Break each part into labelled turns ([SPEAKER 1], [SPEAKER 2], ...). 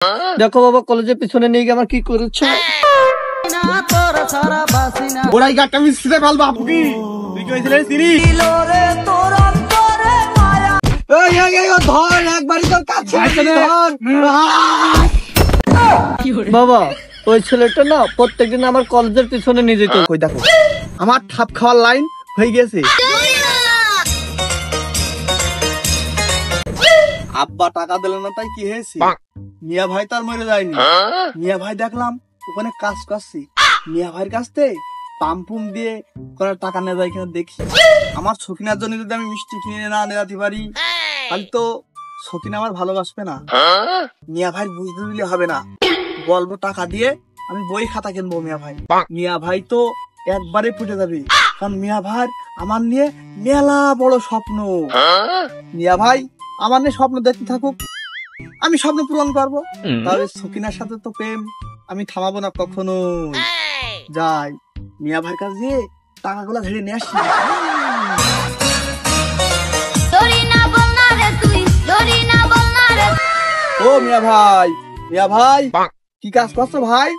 [SPEAKER 1] দেখো বাবা, কলেজের পিছনে নিয়ে গিয়ে আমার কি করেছো?
[SPEAKER 2] ওরাই গাটটা মিস্ত্রিতে ফেলবো আপনি। তুই কি হয়েছিল চিনি?
[SPEAKER 1] বাবা, ওই ছেলেটা না প্রত্যেকদিন আমার কলেজের পিছনে নিয়ে যেত।
[SPEAKER 2] কই দেখো, আমার ঠাপ খাওয়ার লাইন হয়ে গেছে। আব্বা টাকা দিল না, তাই কি হয়েছে? মিয়া ভাই তার মরে যায়নি। মিয়া ভাই দেখলাম ওখানে কাজ করছি, মিয়া ভাইয়ের কাছ থেকে পাম্পুম দিয়ে করার টাকা নেওয়া যায় কিনা দেখি। আমার সখিনার জন্য যদি আমি মিষ্টি কিনে না নেওয়াতে পারি, তাহলে তো সখিনা আমার ভালোবাসবে না। মিয়া ভাই বুঝতে দিলে হবে না, বলবো টাকা দিয়ে আমি বই খাতা কিনবো। মিয়া ভাই তো একবারে ফুটে যাবে, কারণ মিয়া ভাই আমার নিয়ে মেলা বড় স্বপ্ন। মিয়া ভাই আমার নিয়ে স্বপ্ন দেখতে থাকুক, আমি স্বপ্ন পূরণ করবো। তবে সখিনার সাথে তো প্রেম আমি থামাবো না কখনো। যাই মিয়া ভাইয়ের কাছে গিয়ে টাকাগুলো ধরে নিয়ে আসি। ও মিয়া ভাই, মিয়া ভাই কি কাজ করছো ভাই?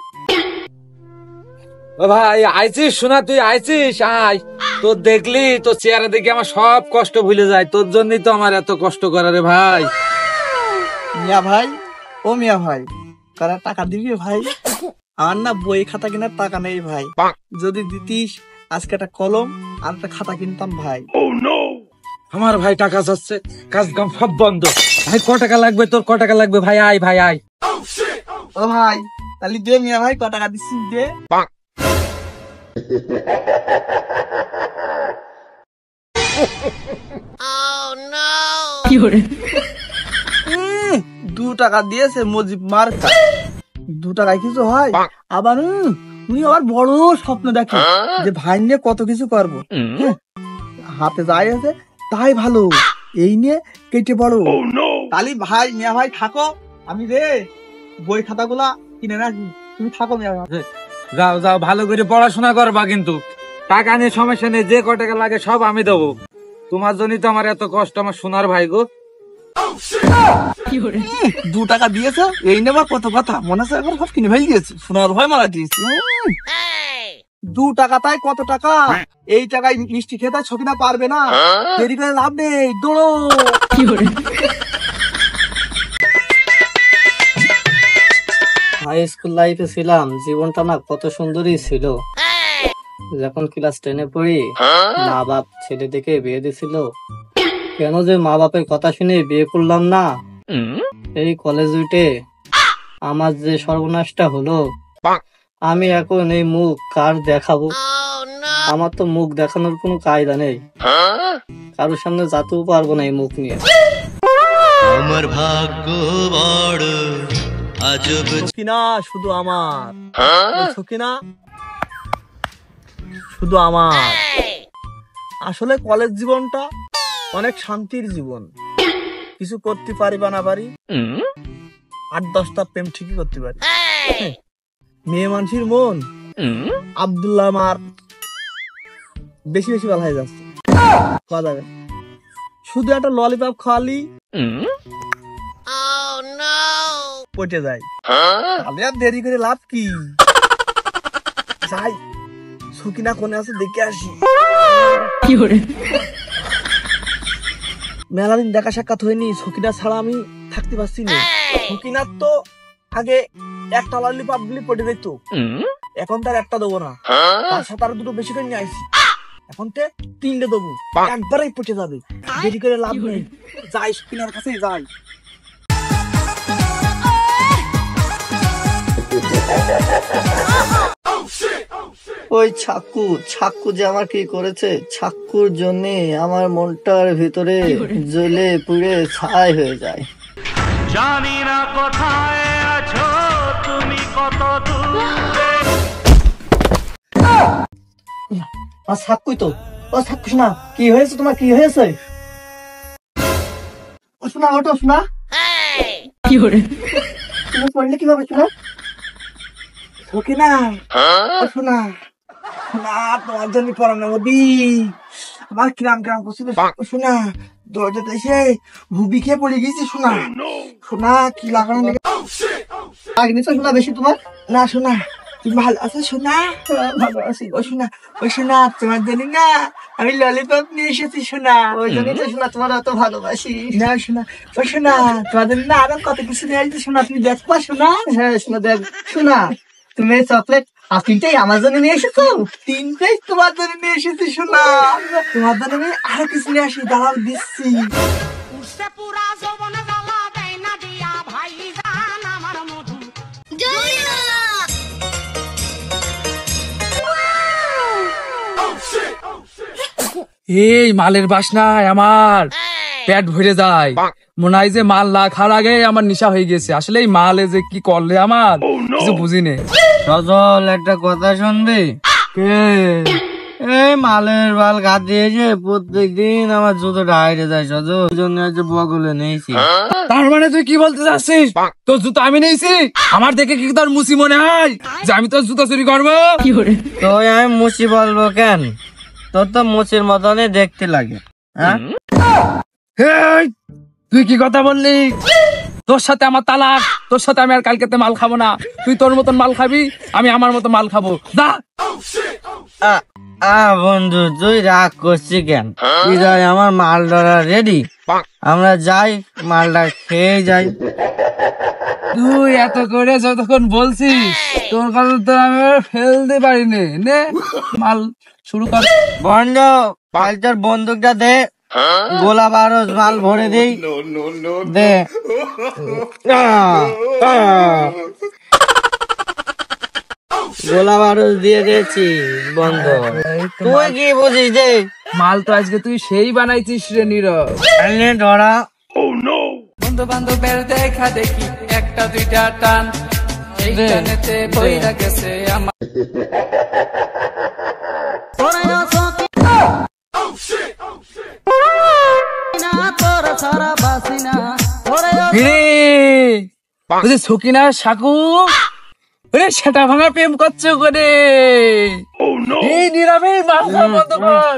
[SPEAKER 3] ও ভাই আইছিস? শোনা, তুই আইছিস? আয়, তোর দেখলি তোর চেহারা দেখে আমার সব কষ্ট ভুলে যায়। তোর জন্যই তো আমার এত কষ্ট করা রে ভাই।
[SPEAKER 2] মিয়া ভাই, ও মিয়া ভাই, কারা টাকা দিবি ভাই? আমার না বই খাতা কেনার টাকা নেই ভাই, যদি দিতিস আজকে একটা কলম আর একটা খাতা কিনতাম ভাই।
[SPEAKER 3] আমার ভাই টাকা চাচ্ছে, কাজ কাম সব বন্ধ। ভাই ক টাকা লাগবে তোর? ক টাকা লাগবে ভাই? আয় ভাই আয়।
[SPEAKER 2] ও ভাই তাহলে দে মিয়া ভাই, ক টাকা দিচ্ছিস দে। $2 দিয়েছে মজিব মার্কা। $2 কিছু হয়? আবার উনি আবার বড় স্বপ্ন দেখে যে ভাই নিয়ে কত কিছু করবো। হাতে যাই আছে তাই ভালো, এই নিয়ে কেটে বড়। তাহলে ভাই মিয়া ভাই থাকো, আমি রে বই খাতাগুলা কিনে রাখি, তুমি থাকো মিয়া ভাই।
[SPEAKER 3] যাও যাও, ভালো করে পড়াশোনা করবা, কিন্তু টাকা নিয়ে সমস্যা নেই, যে ক টাকা লাগে সব আমি দেবো। তোমার জন্যই তো আমার এত কষ্ট, আমার সোনার ভাই গো।
[SPEAKER 2] $2 দিয়েছে, এই নেবার কত কথা মনে আছে, একবার সব কিনে ফেলে দিয়েছে, সোনার ভাই মারা দিয়েছে। $2 তাই কত টাকা? এই টাকায় মিষ্টি খেতে ছকিনা পারবে না, দেরি করে লাভ নেই, দৌড়ো।
[SPEAKER 1] হাই স্কুল লাইফে ছিলাম, জীবনটা না কত সুন্দরই ছিল। যখন ক্লাস 10-এ পড়ি, মা বাপ ছেলে দেখে বিয়ে দিছিল। কেন যে মা বাপের কথা শুনে বিয়ে করলাম না, এই কলেজ উঠে আমার যে সর্বনাশটা হলো। আমি এখন এই মুখ কার দেখাবো? আমার তো মুখ দেখানোর কোনো কায়দা নেই, কারোর সামনে যেতেও পারবো না এই মুখ নিয়ে।
[SPEAKER 4] আমার ভাগ্য বড় আজব।
[SPEAKER 2] সখিনা শুধু আমার, সখিনা শুধু আমার। আসলে কলেজ জীবনটা অনেক শান্তির জীবন, কিছু করতে পারি বা না পারি, 8-10টা প্রেম ঠিকই করতে পারি। মেয়ে মানুষের মন আব্দুল্লাহ মার বেশি বেশি ভালো হয়ে যাচ্ছে, খাওয়া যাবে। শুধু একটা ললিপপ খাওয়ালি পটে যায়, তাহলে আর দেরি করে লাভ কি? যাই সখিনা কোনে আছে দেখে আসি। মেলা দিন দেখা সাক্ষাৎ হয়নি, সখিনা ছাড়া আমি থাকতে পারছি না। সখিনার তো আগে একটা ললিপপ দিলে পটে যেত, এখন তার একটা দেবো না, তার সাথে আরো 2টো বেশি করে নিয়ে আসছি, এখন 3টে দেবো, একবারেই পটে যাবে, দেরি করে লাভ নেই। যাই সখিনার কাছে যাই।
[SPEAKER 1] ওই ছাক্কু যে আমার কি করেছে, ছাক্কুর জন্য আমার মনটার ভিতরে জ্বলে পুড়ে ছাই হয়ে যায়।
[SPEAKER 4] জানি না কোথায় আছো তুমি, কত দূরে।
[SPEAKER 1] ছাক্কুই তো, ও ছাক্কু শোনা, কি হয়েছে তোমার? কি হয়েছে? ও শোনা, ওটা শোনা, তুমি পড়লে কিভাবে শোনা?
[SPEAKER 2] সখিনা ও শোনা, শোনা তোমার জন্য পড়ানো মোদি আমার কিরাম কিরাম করছিল। শোনা দরজাতে এসে ভুবি খেয়ে পড়ে গেছি শোনা। শোনা কি লাগানো লেগে
[SPEAKER 1] আগনি তো শোনা বেশি তোমার।
[SPEAKER 2] না শোনা, তুমি ভালো আছো শোনা? ভালো আছি। ও শোনা, ও শোনা, তোমার জানি না আমি ললিপপ নিয়ে এসেছি শোনা।
[SPEAKER 1] ওই জন্যই তো শোনা তোমার এত ভালোবাসি।
[SPEAKER 2] না শোনা, ও শোনা, তোমার জানি না আরো কত কিছু নিয়ে আসছি শোনা, তুমি দেখবা শোনা?
[SPEAKER 1] হ্যাঁ শোনা দেখ। শোনা তুমি চকলেট আর তিনটাই আমার জন্য নিয়ে এসেছো।
[SPEAKER 2] তিনটাই তোমার জন্য নিয়ে এসেছি শোনা। তোমার জন্য আমি আরো কিছু নিয়ে আসি, দাঁড়াও দিচ্ছি।
[SPEAKER 3] এই মালের বাসনায় আমার পেট ভরে যায়, মনে হয় যে মাল না খাওয়ার আগে আমার নেশা হয়ে গেছে। আসলে এই মালে যে কি করলে আমার কিছু বুঝিনি।
[SPEAKER 1] সজল একটা কথা শুনবি? এই মালের বাল গাছ দিয়েছে প্রত্যেকদিন আমার জুতোটা হাইরে যায় সজল, ওই জন্য আজ বগলে নিয়েছি।
[SPEAKER 3] তার মানে তুই কি বলতে চাচ্ছিস? তোর জুতো আমি নিয়েছি? আমার দেখে কি তোর মুসি মনে হয় যে আমি তোর জুতো চুরি করবো?
[SPEAKER 1] তো আমি মুচি বলবো কেন? তোর তো মুচির মতনই দেখতে লাগে। হ্যাঁ
[SPEAKER 3] এই, তুই কি কথা বললি? তোর সাথে আমার তালাক, তোর সাথে আমি আর কালকেতে মাল খাবো না। তুই তোর মতন মাল খাবি, আমি আমার মতো মাল খাবো। যা।
[SPEAKER 1] বন্ধু তুই রাগ করছি কেন? তুই যাই, আমার মাল ধরা রেডি, আমরা যাই মালটা খেয়ে যাই।
[SPEAKER 3] তুই এত করে যতক্ষণ বলছিস তোর কথা তো আমি ফেলতে পারিনি। নে মাল শুরু কর।
[SPEAKER 1] বন্ধু পাল্টার বন্দুকটা দে, গোলা বারো মাল ভরে দেই। দে। গোলা বারো দিয়ে দিয়েছি বন্ধু, তুই কি বুঝিস? দে
[SPEAKER 3] মাল তো আজকে তুই সেই বানাইছিস রে নীরব।
[SPEAKER 1] ধরা
[SPEAKER 3] বন্ধু বান্ধবের দেখা দেখি একটা দুইটা টান, এই টানেতে বইরা গেছে আমার। সকিনা সাকু সেটা ভাঙা প্রেম করছো করে এই নীরবে মাথা বন্ধ কর।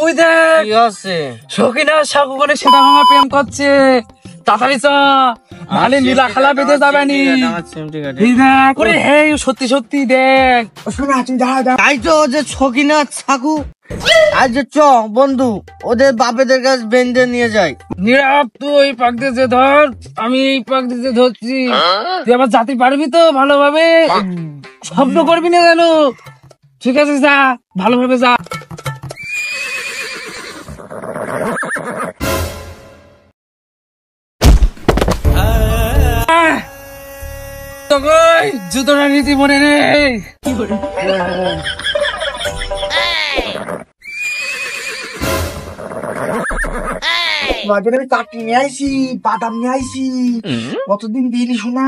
[SPEAKER 3] ওই দেখ
[SPEAKER 1] কি আছে?
[SPEAKER 3] সকিনা সাকু করে সেটা ভাঙা প্রেম করছে। তাড়াতাড়ি চ, মালে নীলা খালা বেঁধে যাবে নি। সত্যি সত্যি দেখ।
[SPEAKER 2] শোনা তুমি দাঁড়া,
[SPEAKER 1] তাই তো যে ছকিনা ছাকু আজ যে চ বন্ধু ওদের বাপেদের কাছে বেঁধে নিয়ে যায়।
[SPEAKER 3] নীরব তুই ওই পাক দিয়ে ধর, আমি এই পাক দিয়ে ধরছি। তুই আবার জাতি পারবি তো ভালোভাবে? শব্দ করবি না যেন। ঠিক আছে যা, ভালোভাবে যা। জুতোটা নীতি মনে নেই।
[SPEAKER 2] আমি চাটনি নিয়ে আইসি, বাদাম নিয়ে আইসি, কতদিন দিলি শোনা।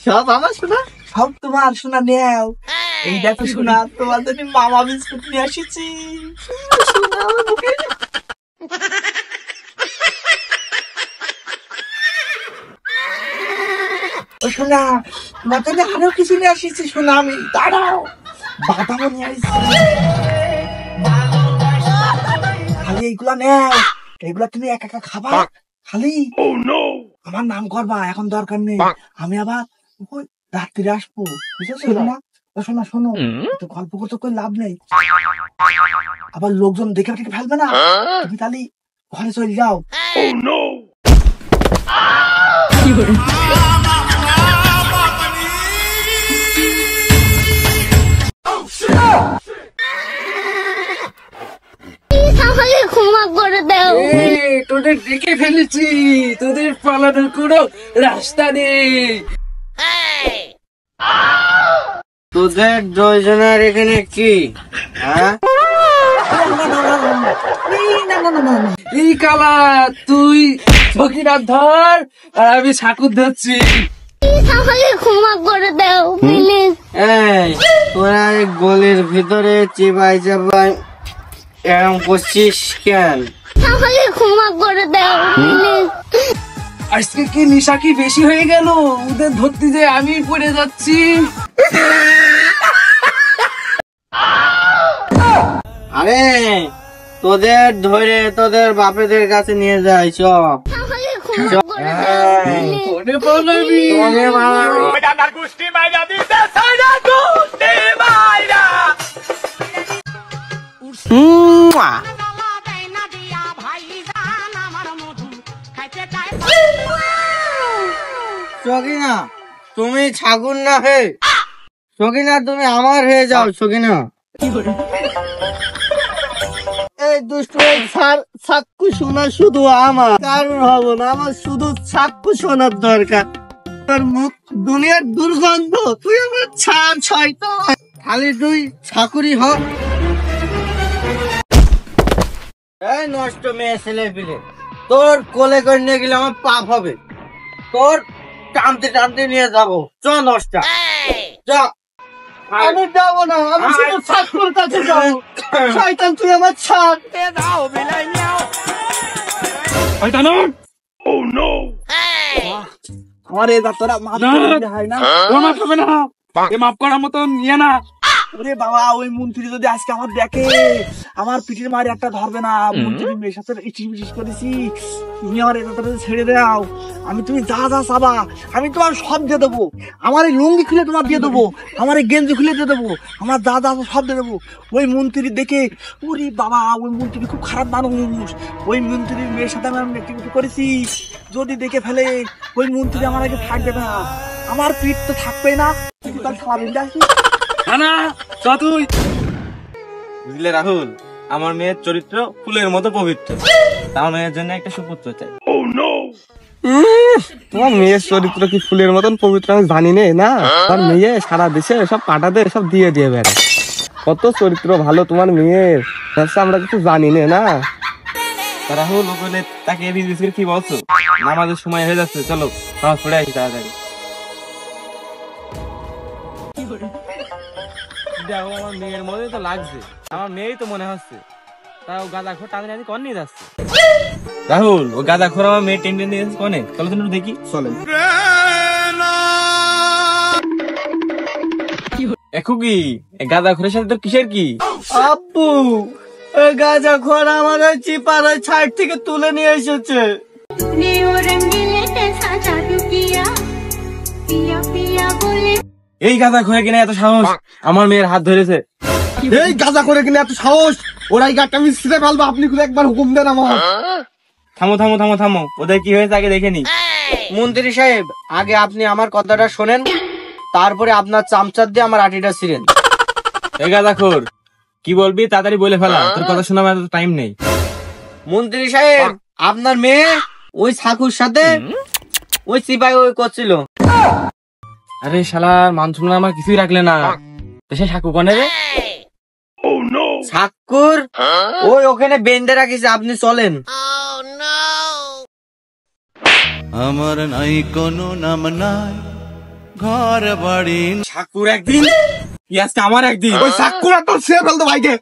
[SPEAKER 1] সব আমার শোনা,
[SPEAKER 2] সব তোমার শোনা নেও। এই দেখো শোনা, তোমার জন্য মামা বিস্কুট নিয়ে আসিছি। শোনা তোমার জন্য আরো কিছু নিয়ে আসিছি শোনা, আমি দাঁড়াও, বাদামও নিয়ে আসছি। খালি এইগুলা নেও, এইগুলা তুমি একা একা খাবা খালি। আমার নাম করবা, এখন দরকার নেই। আমি আবার রাত্রিরে আসবো, বুঝেছো না? শোনা শোনো, তো গল্প করতে করে লাভ নেই, আবার লোকজন দেখে দেখে ফেলবে না। তুমি তাহলে ঘরে চলে যাও।
[SPEAKER 5] ক্ষমা করে দাও।
[SPEAKER 3] তোদের দেখে ফেলেছি, তোদের পালানোর কোনো রাস্তা নেই।
[SPEAKER 1] তোদের দুইজনের এখানে কি? হ্যাঁ
[SPEAKER 3] এই কালা তুই ফকিরার ধর আর আমি সাকুর ধরছি।
[SPEAKER 5] আমাকে ক্ষমা করে দাও প্লিজ।
[SPEAKER 1] এই তোরা এই গলির ভিতরে চিবাই চাবাই এরম করছিস কেন?
[SPEAKER 5] আমাকে ক্ষমা করে দাও প্লিজ।
[SPEAKER 3] আজকে কি নেশা কি বেশি হয়ে গেল? ওদের ধরতে যে আমি পড়ে যাচ্ছি।
[SPEAKER 1] আরে তোদের ধরে তোদের বাপেদের কাছে নিয়ে যাই চ।
[SPEAKER 5] আমাকে ক্ষমা করে দাও প্লিজ।
[SPEAKER 1] সকিনা তুমি ছাগুন না হে, সকিনা তুমি আমার হয়ে যাও সকিনা। এই দুষ্ট চাক্ষু শোনা শুধু আমার, কারণ হব না, আমার শুধু চাক্ষু শোনার দরকার। তোর মুখ দুনিয়ার দুর্গন্ধ, তুই আমার ছাড় শয়তান, খালি তুই চাকুরি হ। এই নষ্ট মেয়ে ছেলে পিলে, তোর কোলে করে নিয়ে গেলে আমার পাপ হবে, তোর টানতে টানতে নিয়ে যাবো। চ নষ্ট চ। আমি যাবো না, আমি শুধু ছাত্রর কাছে যাবো। শয়তান তুই আমার ছাড়।
[SPEAKER 2] আমার এই যাত্রা মাফ
[SPEAKER 3] না।
[SPEAKER 2] করে দিলে হয় না?
[SPEAKER 3] মাফ হবে না, এ মাফ করার মতন ইয়ে না।
[SPEAKER 2] ওরে বাবা, ওই মন্ত্রী যদি আজকে আমার দেখে, আমার পিঠের মারি একটা ধরবে না। মন্ত্রী মেয়ের সাথে ইটিস করেছি, তুমি আমার এটা ছেড়ে দাও। তুমি যা যা চাবা আমি তোমার সব দিয়ে দেবো। আমার এই লুঙ্গি খুলে তোমার দিয়ে দেবো, আমার এই গেঞ্জি খুলে দিয়ে দেবো, আমার যা যা সব দিয়ে দেবো। ওই মন্ত্রী দেখে, ওরে বাবা, ওই মন্ত্রী খুব খারাপ মানুষ। ওই মন্ত্রীর মেয়ের সাথে আমি একটু করেছি, যদি দেখে ফেলে ওই মন্ত্রী আমার আগে থাকবে না, আমার পিঠ তো থাকবে না। কিন্তু তার খাওয়াবেন দেখি
[SPEAKER 3] না না, চ তুই।
[SPEAKER 6] বুঝলে রাহুল, আমার মেয়ের চরিত্র ফুলের মতো পবিত্র, আমার মেয়ের জন্য একটা সুপুত্র চাই।
[SPEAKER 2] তোমার মেয়ের চরিত্র কি ফুলের মতন পবিত্র আমি জানি না। আমার মেয়ে সারা দেশে সব পাটাদের সব দিয়ে দিয়ে বেড়ে, কত চরিত্র ভালো তোমার মেয়ের, আমরা কিছু জানি না।
[SPEAKER 6] তা রাহুল, ওখানে তাকে বিজনেস কি বলছো? নামাজের সময় হয়ে যাচ্ছে, চলো নামাজ পড়ে আসি তাড়াতাড়ি। দেখো, আমার মেয়ের মধ্যে তো লাগছে, আমার মেয়েই তো মনে হচ্ছে, তাও গাঁদা খোর টানে টানি কন নিয়ে যাচ্ছে। রাহুল, ও গাঁদা খোর আমার মেয়ে টেন টেন নিয়ে যাচ্ছে কনে, চলো তুমি দেখি।
[SPEAKER 2] চলেন।
[SPEAKER 6] একু কি গাঁদা খোরের সাথে তো কিসের কি?
[SPEAKER 1] আব্বু, এই গাঁজা খোর আমার ওই চিপার ওই ছাইড থেকে তুলে নিয়ে এসেছে।
[SPEAKER 6] এই গাঁদা খোরে কিনা এত সাহস, আমার মেয়ের হাত ধরেছে।
[SPEAKER 2] এই গাঁজা করে কিনে এত সাহস, ওরাই গাড়টা আমি ছিঁড়ে ফেলবো, আপনি শুধু একবার হুকুম দেন আমার।
[SPEAKER 6] থামো থামো থামো থামো, ওদের কি হয়েছে আগে দেখে নি।
[SPEAKER 1] মন্ত্রী সাহেব, আগে আপনি আমার কথাটা শোনেন, তারপরে আপনার চামচার দিয়ে আমার আটিটা ছিলেন।
[SPEAKER 6] এই গাঁদা খোর, কি বলবি তাড়াতাড়ি বলে ফেলা, তোর কথা শোনা আমার টাইম নেই।
[SPEAKER 1] মন্ত্রী সাহেব, আপনার মেয়ে ওই ছাকুর সাথে ওই সিপাই ওই করছিল।
[SPEAKER 6] আরে শালার মান সম্মান আমার কিছুই রাখলে না, দেশে সাকু কনে রে?
[SPEAKER 1] ছাকুর ওই ওখানে বেঁধে রাখিছে, আপনি চলেন।
[SPEAKER 4] আমার নাই কোনো নাম নাই, ঘর বাড়ি
[SPEAKER 6] সাকুর একদিন, আজকে আমার একদিন।
[SPEAKER 2] ওই চাকুরা তো ছিঁড়ে ফেলতো ভাইকে।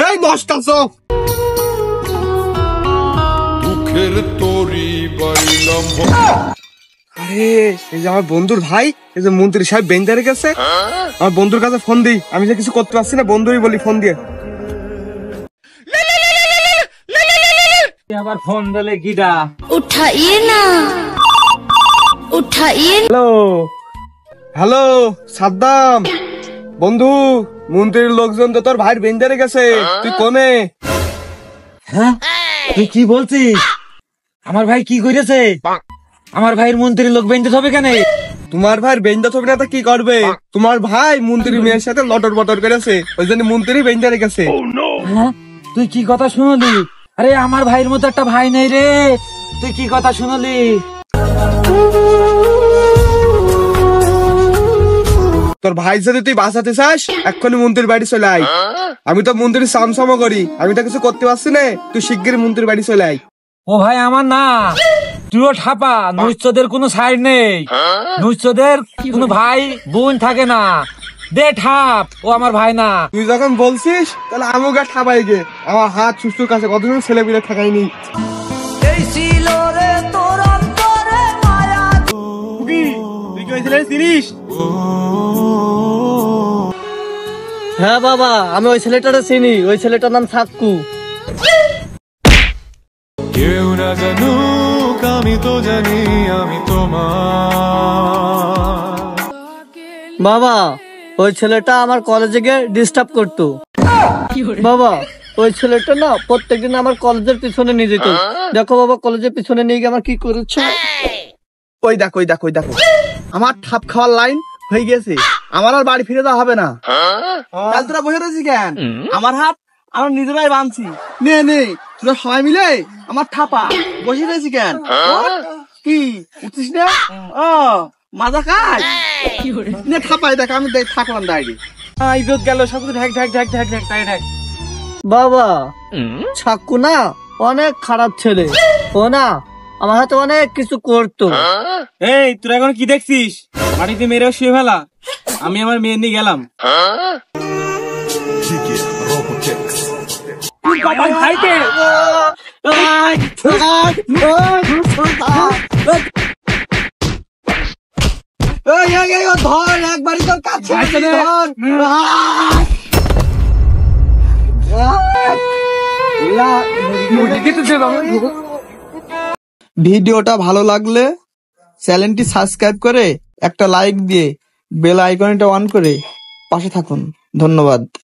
[SPEAKER 2] এই নষ্ট চোখ,
[SPEAKER 7] দুঃখের তরি বাইলাম।
[SPEAKER 2] আরে এই যে আমার বন্ধুর ভাই, এই যে মন্ত্রী সাহেব বেঞ্চে রেখেছে, আমার বন্ধুর কাছে ফোন দিই, আমি যে কিছু করতে পারছি না, বন্ধুই বলি ফোন দিয়ে।
[SPEAKER 6] আবার ফোন দিলে গিডা।
[SPEAKER 5] उठाइए ना, उठाइए।
[SPEAKER 2] হ্যালো হ্যালো সাদ্দাম, বন্ধু, মন্ত্রীর লোকজন তো তোর ভাইয়ের বেঞ্চে রেখেছে, তুই কোনে?
[SPEAKER 3] হ্যাঁ, তুই কি বলছিস? আমার ভাই কি করেছে? আমার ভাইয়ের মন্ত্রীর লোক বেঁধে হবে কেন?
[SPEAKER 2] তোমার ভাইয়ের বেঞ্চে ছবি না তো কি করবে? তোমার ভাই মন্ত্রীর মেয়ের সাথে লটর বটর করেছে, ওই জন্য মন্ত্রী বেঞ্চে রেখেছে।
[SPEAKER 3] হ্যাঁ, তুই কি কথা শুনলি? আরে আমার ভাইয়ের মতো একটা ভাই নেই রে, তুই কি কথা শুনলি?
[SPEAKER 2] তোর ভাই যদি তুই বাঁচাতে চাস, এক্ষুনি মন্ত্রীর বাড়ি চলে আয়। আমি তো মন্ত্রীর সামসামো করি, আমি তো কিছু করতে পারছি না, তুই শিগগির মন্ত্রীর বাড়ি চলে আয়।
[SPEAKER 3] ও ভাই আমার না, তুইও ঠাপা, নুচ্ছদের কোনো সাইড নেই, নুচ্ছদের কোনো ভাই বোন থাকে না, দে ঠাপ, ও আমার ভাই না।
[SPEAKER 2] তুই যখন বলছিস তাহলে আমিও গা ঠাপাই গে, আমার হাত সুস্থর কাছে কতজন ছেলে পিলে ঠেকাইনি।
[SPEAKER 6] তুই কি হয়েছিল চিনিস?
[SPEAKER 1] হ্যাঁ বাবা, আমি ওই ছেলেটারে চিনি, ওই ছেলেটার নাম সাক্কু।
[SPEAKER 4] কেউ না জানুক আমি তো জানি আমি তোমার।
[SPEAKER 1] বাবা, ওই ছেলেটা আমার কলেজে গিয়ে ডিস্টার্ব করতো। বাবা, ওই ছেলেটা না প্রত্যেকদিন আমার কলেজের পিছনে নিয়ে যেত। দেখো বাবা, কলেজের পিছনে নিয়ে গিয়ে আমার কি করেছে।
[SPEAKER 2] ওই দেখো আমার ঠাপ খাওয়ার লাইন হয়ে গেছে, আমার আর বাড়ি ফিরে যাওয়া হবে না। কাল তোরা বসে রয়েছি কেন? আমার হাত আমার নিজেরাই বাঁধছি। নে তোরা সবাই মিলে আমার ঠাপা বসে রয়েছি কেন? কি উঠছিস না? ও মাজা কাজ নে ঠাপাই দেখ, আমি থাকলাম দাঁড়িয়ে।
[SPEAKER 6] ইজ্জত গেল সব ঢাক ঢাক ঢাক ঢাক ঢাক ঢাক ঢাক।
[SPEAKER 1] বাবা, সাক্কু না অনেক খারাপ ছেলে, ও না আমার হাতে অনেক কিছু করতো।
[SPEAKER 6] এই তোরা এখন কি দেখছিস? মাটিতে মেরেও শুয়ে ফেলা। আমি আমার মেয়ে নিয়ে গেলাম।
[SPEAKER 2] ধর একবারই তোর কাছে ভিডিওটা ভালো লাগলে চ্যানেলটি সাবস্ক্রাইব করে একটা লাইক দিয়ে বেল আইকনটা অন করে পাশে থাকুন। ধন্যবাদ।